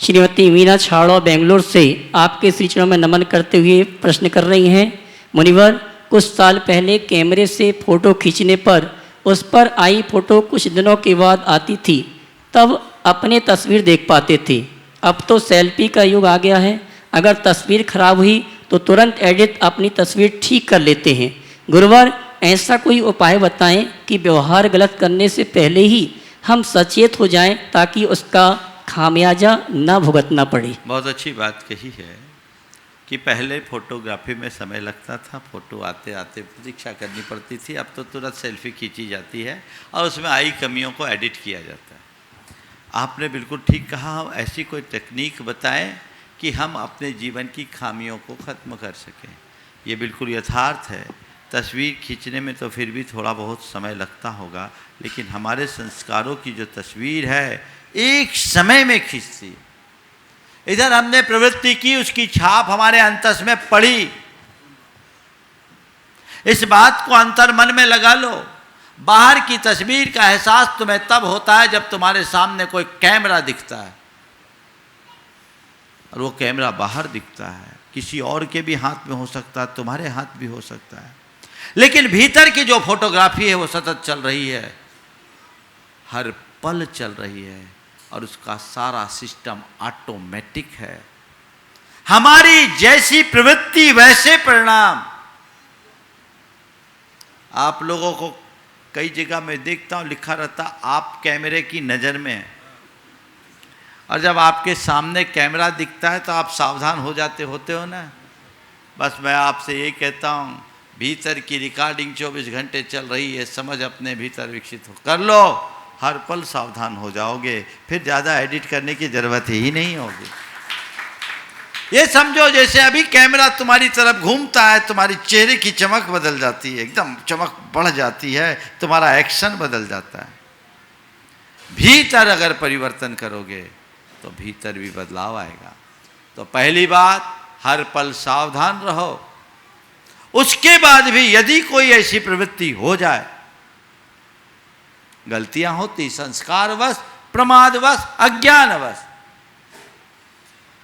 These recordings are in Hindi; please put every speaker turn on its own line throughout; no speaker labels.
श्रीमती मीना छाड़ो बेंगलोर से आपके श्री चरणों में नमन करते हुए प्रश्न कर रही हैं। मुनिवर, कुछ साल पहले कैमरे से फ़ोटो खींचने पर उस पर आई फ़ोटो कुछ दिनों के बाद आती थी, तब अपने तस्वीर देख पाते थे। अब तो सेल्फी का युग आ गया है, अगर तस्वीर खराब हुई तो तुरंत एडिट अपनी तस्वीर ठीक कर लेते हैं। गुरुवर, ऐसा कोई उपाय बताएं कि व्यवहार गलत करने से पहले ही हम सचेत हो जाएं ताकि उसका खामियाजा न भुगतना पड़े।
बहुत अच्छी बात कही है कि पहले फ़ोटोग्राफी में समय लगता था, फ़ोटो आते आते प्रतीक्षा करनी पड़ती थी। अब तो तुरंत सेल्फी खींची जाती है और उसमें आई कमियों को एडिट किया जाता है। आपने बिल्कुल ठीक कहा, ऐसी कोई तकनीक बताएं कि हम अपने जीवन की खामियों को ख़त्म कर सकें। ये बिल्कुल यथार्थ है। तस्वीर खींचने में तो फिर भी थोड़ा बहुत समय लगता होगा, लेकिन हमारे संस्कारों की जो तस्वीर है एक समय में खींचती है। इधर हमने प्रवृत्ति की, उसकी छाप हमारे अंतस में पड़ी। इस बात को अंतर मन में लगा लो। बाहर की तस्वीर का एहसास तुम्हें तब होता है जब तुम्हारे सामने कोई कैमरा दिखता है, और वो कैमरा बाहर दिखता है, किसी और के भी हाथ में हो सकता है, तुम्हारे हाथ भी हो सकता है, लेकिन भीतर की जो फोटोग्राफी है वो सतत चल रही है, हर पल चल रही है, और उसका सारा सिस्टम ऑटोमेटिक है। हमारी जैसी प्रवृत्ति वैसे परिणाम। आप लोगों को कई जगह मैं देखता हूं लिखा रहता आप कैमरे की नज़र में हैं, और जब आपके सामने कैमरा दिखता है तो आप सावधान हो जाते होते हो ना। बस मैं आपसे ये कहता हूँ, भीतर की रिकॉर्डिंग 24 घंटे चल रही है, समझ अपने भीतर विकसित हो कर लो, हर पल सावधान हो जाओगे, फिर ज़्यादा एडिट करने की ज़रूरत ही नहीं होगी। ये समझो जैसे अभी कैमरा तुम्हारी तरफ घूमता है, तुम्हारी चेहरे की चमक बदल जाती है, एकदम चमक बढ़ जाती है, तुम्हारा एक्शन बदल जाता है। भीतर अगर परिवर्तन करोगे तो भीतर भी बदलाव आएगा। तो पहली बात, हर पल सावधान रहो। उसके बाद भी यदि कोई ऐसी प्रवृत्ति हो जाए, गलतियां होती, संस्कारवश, प्रमादवश, अज्ञानवश,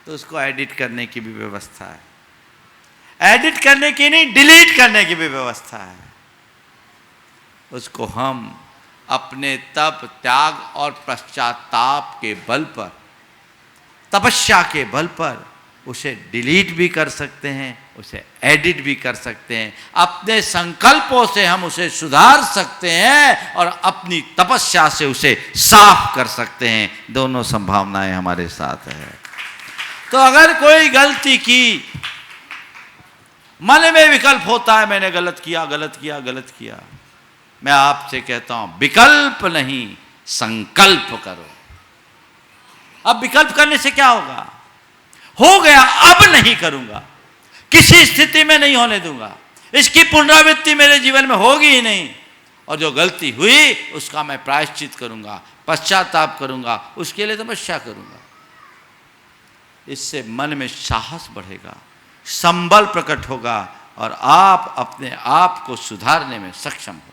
तो उसको एडिट करने की भी व्यवस्था है। एडिट करने की नहीं, डिलीट करने की भी व्यवस्था है। उसको हम अपने तप, त्याग और पश्चाताप के बल पर, तपस्या के बल पर उसे डिलीट भी कर सकते हैं, उसे एडिट भी कर सकते हैं। अपने संकल्पों से हम उसे सुधार सकते हैं और अपनी तपस्या से उसे साफ कर सकते हैं। दोनों संभावनाएं हमारे साथ है। तो अगर कोई गलती की, मन में विकल्प होता है, मैंने गलत किया, गलत किया, गलत किया, मैं आपसे कहता हूं विकल्प नहीं, संकल्प करो। अब विकल्प करने से क्या होगा? हो गया, अब नहीं करूंगा, किसी स्थिति में नहीं होने दूंगा, इसकी पुनरावृत्ति मेरे जीवन में होगी ही नहीं, और जो गलती हुई उसका मैं प्रायश्चित करूंगा, पश्चाताप करूंगा, उसके लिए तपस्या करूंगा। इससे मन में साहस बढ़ेगा, संबल प्रकट होगा, और आप अपने आप को सुधारने में सक्षम हो।